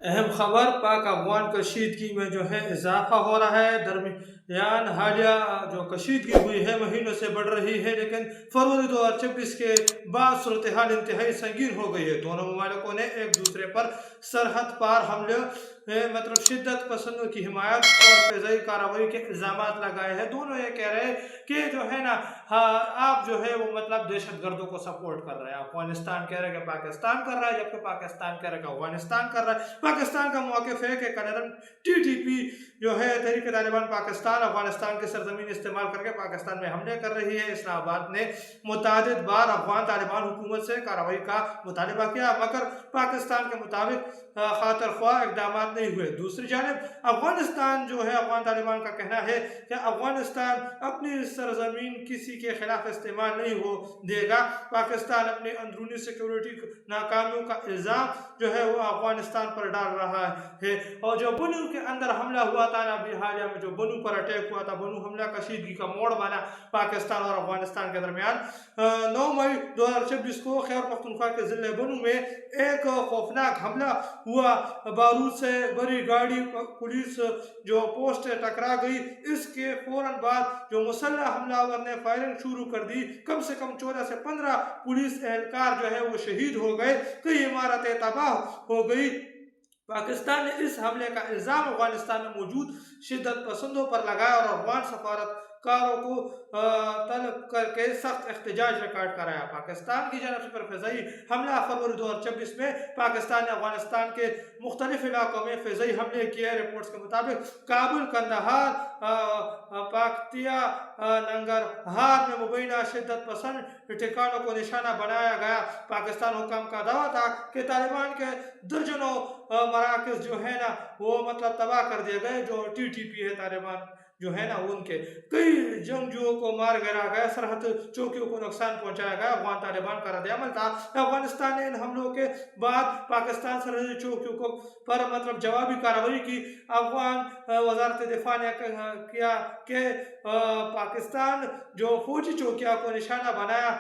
اہم خبر پاک افغان کشیدگی میں جو ہے اضافہ ہو رہا ہے۔ درمیان حالیہ جو کشیدگی ہوئی ہے مہینوں سے بڑھ رہی ہے، لیکن فروری 2026 کے بعد صورتحال انتہائی سنگین ہو گئی ہے۔ دونوں ممالکوں نے ایک دوسرے پر سرحد پار حملے، شدت پسندوں کی حمایت اور فضائی کارروائی کے الزامات لگائے ہیں۔ دونوں یہ کہہ رہے ہیں کہ جو ہے نا آپ جو ہے وہ دہشت گردوں کو سپورٹ کر رہے ہیں۔ افغانستان کہہ رہا ہے کہ پاکستان کر رہا ہے، جبکہ پاکستان کہہ رہا ہے کہ افغانستان کر رہا ہے۔ پاکستان کا موقف ہے کہ ٹی ٹی پی جو ہے تحریک طالبان پاکستان افغانستان کی سرزمین استعمال کر کے پاکستان میں حملے کر رہی ہے۔ اسلام آباد نے متعدد بار افغان طالبان حکومت سے کارروائی کا مطالبہ کیا، مگر پاکستان کے مطابق خاطر خواہ اقدامات نہیں ہوئے۔ دوسری جانب افغانستان جو ہے، افغان طالبان کا کہنا ہے کہ افغانستان اپنی سرزمین کسی کے خلاف استعمال نہیں ہو دے گا۔ پاکستان اپنی اندرونی سیکیورٹی ناکامیوں کا الزام جو ہے وہ افغانستان پر ڈال رہا ہے، اور جو بنو کے اندر حملہ ہوا تھا نا، ابھی حالیہ میں جو بنو پر اٹیک ہوا تھا، بنو حملہ کشیدگی کا موڑ بنا پاکستان اور افغانستان کے درمیان۔ 9 مئی 2026 کو خیبر پختونخوا کے ضلع بنو میں ایک خوفناک حملہ ہوا، بارود سے بھری گاڑی پولیس جو پوسٹ ٹکرا گئی۔ اس کے فوراً بعد جو مسلح حملہ آور نے فائرنگ شروع کر دی، کم سے کم 14 سے 15 پولیس اہلکار جو ہے وہ شہید ہو گئے، کئی عمارتیں تباہ ہو گئی۔ پاکستان نے اس حملے کا الزام افغانستان میں موجود شدت پسندوں پر لگایا اور افغان سفارتکاروں کو طلب کر کے سخت احتجاج ریکارڈ کرایا۔ پاکستان کی جانب سے پر فضائی حملہ فروری 2026 میں پاکستان نے افغانستان کے مختلف علاقوں میں فضائی حملے کیے۔ رپورٹس کے مطابق کابل، کندہار، پاکتیا، ننگرہار میں مبینہ شدت پسند ٹھکانوں کو نشانہ بنایا گیا۔ پاکستان حکام کا دعویٰ تھا کہ طالبان کے درجنوں مراکز جو ہے نا وہ تباہ کر دیے گئے، جو ٹی ٹی پی ہے طالبان جو ہے نا ان کے کئی جنگجوؤں کو مار گرا گیا، سرحد چوکیوں کو نقصان پہنچایا گیا۔ افغان طالبان کا رد عمل تھا۔ افغانستان نے ان حملوں کے بعد پاکستان سرحدی چوکیوں کو پر جوابی کارروائی کی۔ افغان وزارت دفاع نے کیا کہ پاکستان جو فوجی چوکیوں کو نشانہ بنایا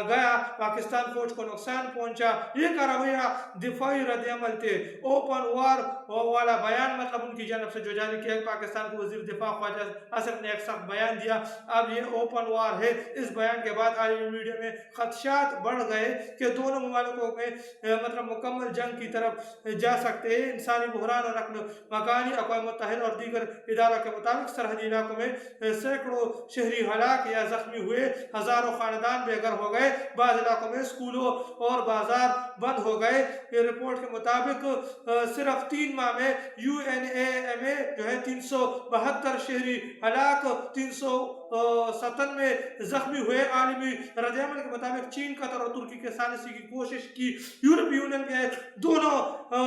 گیا، پاکستان فوج کو نقصان پہنچا، یہ کارروائیاں دفاعی رد عمل تھے۔ اوپن وار والا بیان ان کی جانب سے جو جاری کیا، پاکستان کو وزیر دفاع خواجہ آصف نے ایک سخت بیان دیا، اب یہ اوپن وار ہے۔ اس بیان کے بعد عالمی میڈیا میں خدشات بڑھ گئے کہ دونوں ممالکوں میں مکمل جنگ کی طرف جا سکتے ہیں۔ انسانی بحران اور نقل مکانی، اقوام متحدہ اور دیگر اداروں کے مطابق سرحدی علاقوں میں سینکڑوں شہری ہلاک یا زخمی ہوئے، ہزاروں خاندان بے گھر ہو گئے، بعض علاقوں میں سکولوں اور بازار بند ہو گئے۔ یہ رپورٹ کے مطابق صرف 3 ماہ میں UNAMA جو ہے 372 شہری ہلاک، 397 زخمی ہوئے۔ عالمی رد عمل کے مطابق چین، قطر اور ترکی کے ثالثی کی کوشش کی۔ یورپی یونین کے دونوں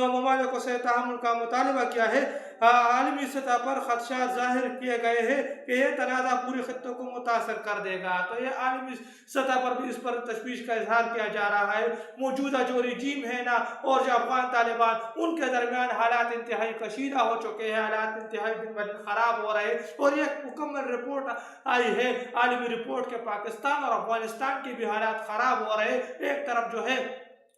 ممالکوں سے تعامل کا مطالبہ کیا ہے۔ عالمی سطح پر خدشات ظاہر کیے گئے ہیں کہ یہ تنازع پورے خطے کو متاثر کر دے گا، تو یہ عالمی سطح پر بھی اس پر تشویش کا اظہار کیا جا رہا ہے۔ موجودہ جو رجیم ہے نا اور جو افغان طالبان، ان کے درمیان حالات انتہائی کشیدہ ہو چکے ہیں، حالات انتہائی دن بہ دن خراب ہو رہے ہیں، اور یہ مکمل رپورٹ آئی ہے عالمی رپورٹ کے پاکستان اور افغانستان کے بھی حالات خراب ہو رہے ہیں۔ ایک طرف جو ہے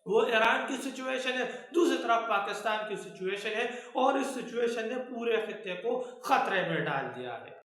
وہ ایران کی سچویشن ہے، دوسری طرف پاکستان کی سچویشن ہے، اور اس سچویشن نے پورے خطے کو خطرے میں ڈال دیا ہے۔